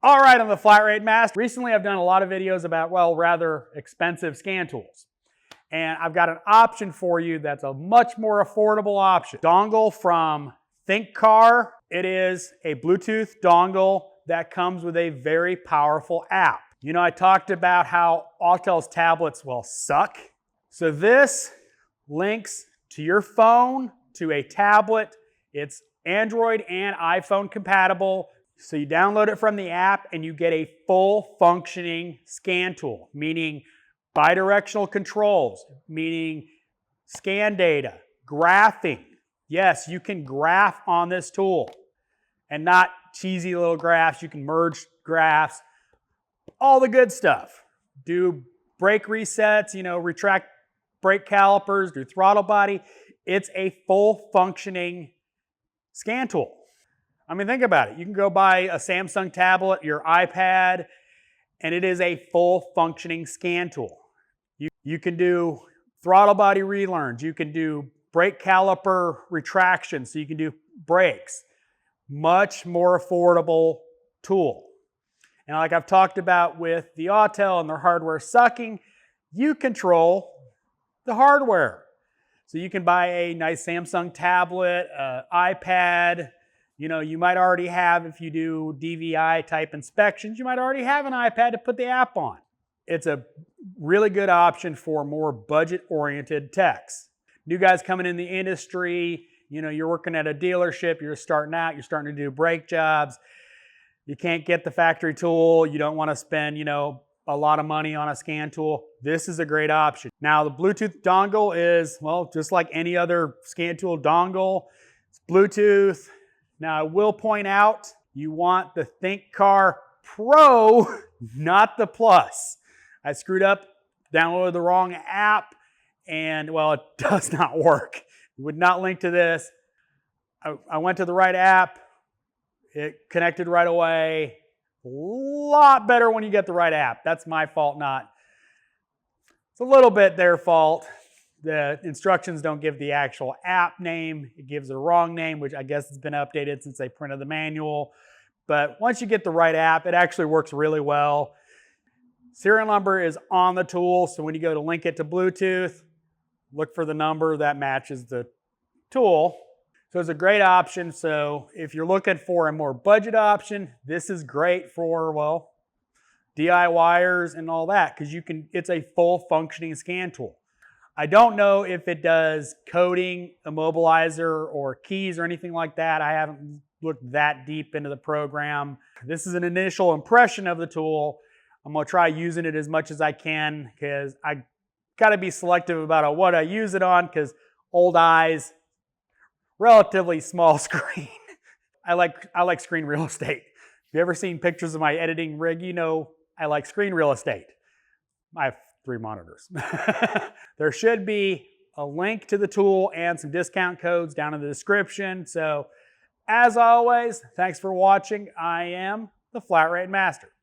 All right, I'm the Flat Rate Master. Recently, I've done a lot of videos about, well, rather expensive scan tools. And I've got an option for you that's a much more affordable option. Dongle from ThinkDiag. It is a Bluetooth dongle that comes with a very powerful app. You know, I talked about how Autel's tablets, well, suck. So this links to your phone, to a tablet. It's Android and iPhone compatible. So you download it from the app and you get a full functioning scan tool, meaning bidirectional controls, meaning scan data, graphing. Yes, you can graph on this tool and not cheesy little graphs. You can merge graphs, all the good stuff. Do brake resets, retract brake calipers, do throttle body. It's a full functioning scan tool. I mean, think about it. You can go buy a Samsung tablet, your iPad, and it is a full functioning scan tool. You can do throttle body relearns. You can do brake caliper retraction, so you can do brakes. Much more affordable tool. And like I've talked about with the Autel and their hardware sucking, you control the hardware. So you can buy a nice Samsung tablet, iPad. You might already have, if you do DVI type inspections, you might already have an iPad to put the app on. It's a really good option for more budget-oriented techs. New guys coming in the industry, you're working at a dealership, you're starting out, you're starting to do brake jobs. You can't get the factory tool, you don't want to spend, a lot of money on a scan tool. This is a great option. Now the Bluetooth dongle is, well, just like any other scan tool dongle, it's Bluetooth. Now I will point out, you want the ThinkDiag Pro, not the Plus. I screwed up, downloaded the wrong app, and well, it does not work. It would not link to this. I went to the right app, it connected right away. A lot better when you get the right app. That's my fault, not. It's a little bit their fault. The instructions don't give the actual app name. It gives the wrong name, which I guess has been updated since they printed the manual. But once you get the right app, it actually works really well. Serial number is on the tool, so when you go to link it to Bluetooth, look for the number that matches the tool. So it's a great option. So if you're looking for a more budget option, this is great for, well, DIYers and all that, because it's a full functioning scan tool. I don't know if it does coding, immobilizer, or keys or anything like that. I haven't looked that deep into the program. This is an initial impression of the tool. I'm gonna try using it as much as I can, because I gotta be selective about what I use it on, because old eyes, relatively small screen. I like screen real estate. If you ever seen pictures of my editing rig, I like screen real estate. I have 3 monitors. There should be a link to the tool and some discount codes down in the description. So as always, thanks for watching. I am the Flat Rate Master.